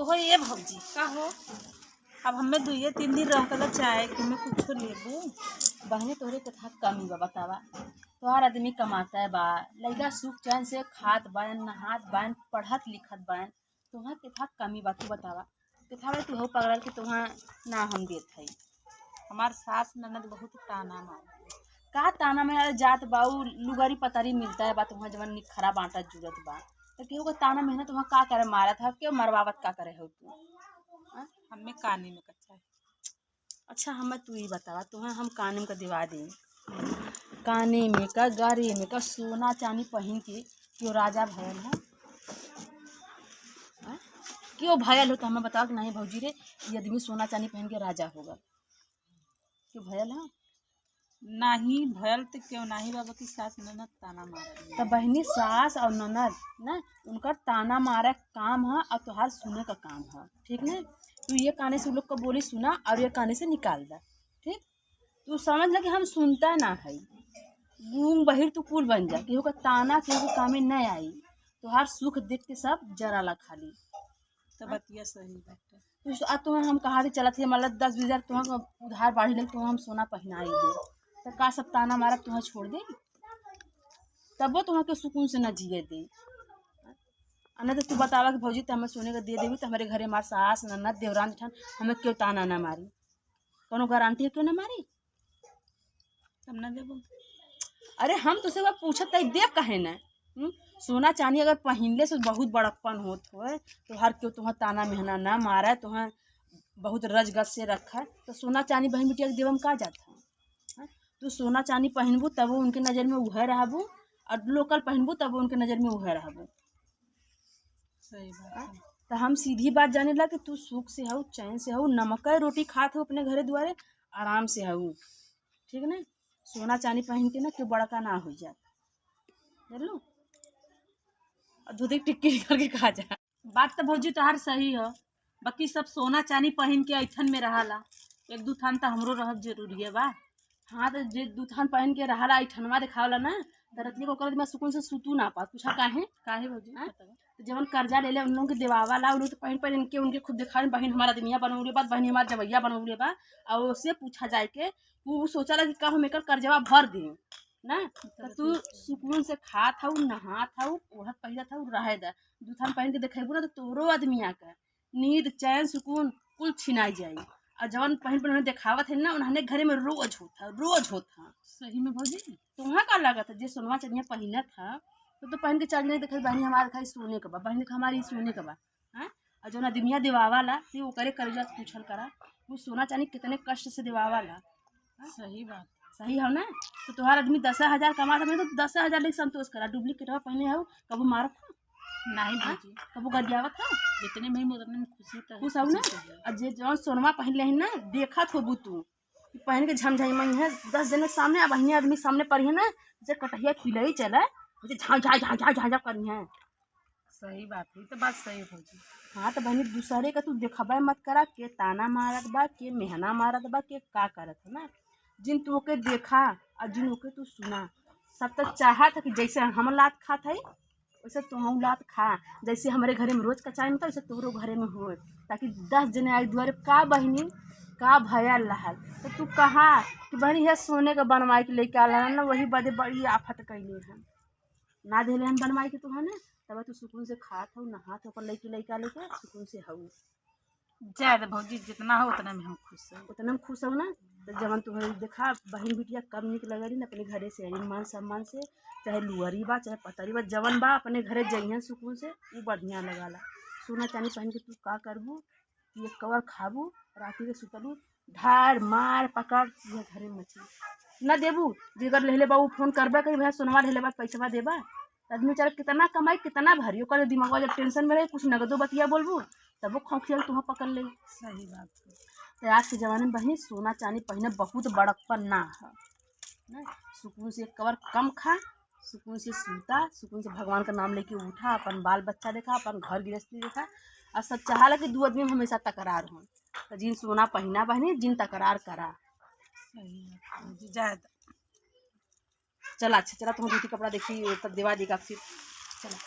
कहो ये भौजी का हो। अब हमें दुइये तीन दिन रह चाहे कि हमें कुछ लेबू बहने तोहरे कथा कमी बा बतावा। तोहार आदमी कमाता है बा लड़का सुख चैन से खात बान नहात बान पढ़त लिखत बान तुहाँ कथा कमी बा तू बतावा कथा बा तू हो पकड़ल कि तुहाँ ना हम देत हई। हमार सास ननद बहुत ताना मारे। का ताना में जात बाऊ लुगरी पतरी मिलता है बा तुहाँ जवन निखरा बांटा जुड़त बा तो केहू का ताना मेहनत तुहाँ का करे मारत है क्यों मरवावत का करे हो तू। हमें कानी में कच्चा है। अच्छा हमें तू ही बतावा तुम्हें हम काने में का दिवा दें काने में का गारे में का सोना चांदी पहन के क्यों राजा भयल है क्यों भयल हो तो हमें बताओ कि नहीं भौजी रे ये आदमी सोना चांदी पहन के राजा होगा क्यों भयल है। नहीं भयल तो क्यों नहीं बाबा की सास ननद ताना मारे। तब बहनी सास और ननद ना उनका ताना मारा काम है और तुहार सुने का काम है ठीक ना। तू ये काने से उन लोग को बोली सुना और ये काने से निकाल दा ठीक। तू समझ ल कि हम सुनता ना है गूंग बहिर तू कुल बन जा केहू का ताना केहू के कामे न आई तुहार सुख देख के सब जरा ला खाली। तो बतिया सही बाटे। अब तुम्हें हम कहा चला थे मतलब 10-20 हज़ार तुम्हें उधार बाढ़ी लग तुम्हें हम सोना पहनाई दे तो का सब ताना मारा तुम्हें छोड़ दे तब वो तुम्हें के सुकून से न जिए दे। अना तो तू बतावा कि भौजी तो हमें सोने का दे देवी तो हमारे घरे हमारे सास ननद देवरान ठन हमें क्यों ताना ना मारी कोनो गारंटी है क्यों ना मारी तब ना देबो। अरे हम तुझसे वो पूछत तई देव कहे ना सोना चांदी अगर पहनले से बहुत बड़प्पन होत हो तो हर क्यों तुम्हें ताना मेहना ना मारा तुम्हें बहुत रजगज से रखा है तो सोना चांदी बहन बिटिया के देवम का जाता है। तू सोना चांदी पहनबू तब वो उनके नज़र में उहे रहबू और लोकल पहनबू तब वो उनके नज़र में उहे रहबू। सही बात। तो हम सीधी बात जाने ला कि तू सुख से हऊ चैन से हऊ नमक रोटी खात हो अपने घरे द्वारे आराम से हऊ ठीक ना। सोना चांदी पहन के ना क्यों बड़का ना हो जाता जल्लू और दूध टिक्की करके खा जा। बात तो भौजी तोहार सही है बाकी सब सोना चांदी पहन के ऐठन में रहाला एक दू थान तो हमरो रहब जरूरी है बा। हाँ तो जे दूथान पहन के रहा ऐठनवा दिखावला ना तो रतिया को कर सुकून से सुतू ना पा पूछा काहे भौजी तो जवन कर्जा ले ले उन लोगों के देवावा ला उन लोग तो पहन पहन के उनके खुद दिखा बहन हमारा आदमिया बनौले बा बहन हमारा जवैया बनौले बा और उससे पूछा जाए के वो सोचा ला कि का हम एकर कर्जवा भर दे ना तो तू सुकून से खात हऊ नहात हऊ ओढ़त पहिरत हऊ रहे दा दूथान पहन के देखेबू ना तो तोरो आदमिया का नींद चैन सुकून कुल छिनाई जाई और जवन पहन पर उन्हें दिखावत है ना उन्होंने घरे में रोज होता। सही में भौजी तुम्हारा का लागत है जे सोनवा चनिया पहना था तो पहन के चल नहीं देखे बहनी हमारे खाई सोने का बा बहन हमारी सोने का बा हाँ और जो आदमिया दिवावा ला वो करे कर्जा पूछल करा वो सोना चांदी कितने कष्ट से दिवावा ला। सही बात सही हो ना तो तुम्हारा आदमी 10,000 कमा था तो 10,000 लेके संतोष करा डुप्लीकेट पहने हो कबू मारत था नहीं भौजी कबू गरियावत था जितने में उतने में खुशी था खुश हो ना। और जे जौन सोनवा पहन ले ना देखा थोबू तू पहन के झमझाई मई है 10 जन के सामने अब अहिया आदमी सामने पड़ी है ना जैसे कटहिया खिलई चला मुझे झाँझा करी है। सही बात है तो बात सही है भौजी। हाँ तो बहनी दूसरे का तू देखबा मत करा के ताना मारत बा के मेहना मारत बा के का करत है ना जिन तू के देखा और जिन ओके तू सुना सब तक चाहा था कि जैसे हम लात खात है वैसे तुम लात खा जैसे हमारे घरे में रोज का चाय मिलता वैसे तोहरो घरे में हो ताकि 10 जने आई द्वारे का बहनी का भया लहल तो तू कहा कि बहनी यह सोने का बनवाई के लेके आला ना वही बदे बड़ी आफत कैले हैं ना देले हम बनवाई के तुहा ना तब तू सुकून से खात हो नहात हो अपन लैके लेके सुकून से हऊ ज्यादा भौजी जितना हो उतना में हम खुश हैं उतना में खुश हो ना। तो जवन तुम्हारी देखा बहन बिटिया कब निक लगरी ना अपने घरे से मान सम्मान से चाहे लुअरी बा चाहे पतरी बा जवन बा अपने घरे जइहन सुकून से वो बढ़िया लगाला। सोना चांदी पहन के तू का करबू ये कवर खाबू राती के सुतलू धार मार पकड़ ये घरे मछली न देबू जेकर लेले बा फोन करबा करी भैया सोनवा लेले बा पैसा देबा आदमी चाहे कितना कमाई कितना भरी ओकर दिमागवा जब टेंशन में रहे कुछ नगदो बतिया बोलबू तब वो खौखियल तुह पकड़ ले। सही बात है तो आज के ज़माने में बहनी सोना चांदी पहने बहुत बड़प्पन ना है ना सुकून से कवर कम खा सुकून से सूता सुकून से भगवान का नाम लेके उठा अपन बाल बच्चा देखा अपन घर गृहस्थी देखा और सब चाहला कि 2 आदमी में हमेशा तकरार हो तो जिन सोना पहना बहनी जिन तकरार करा। सही है ज्यादा चला अच्छा चला तुम धोती कपड़ा देखी तब देवा देगा फिर चला।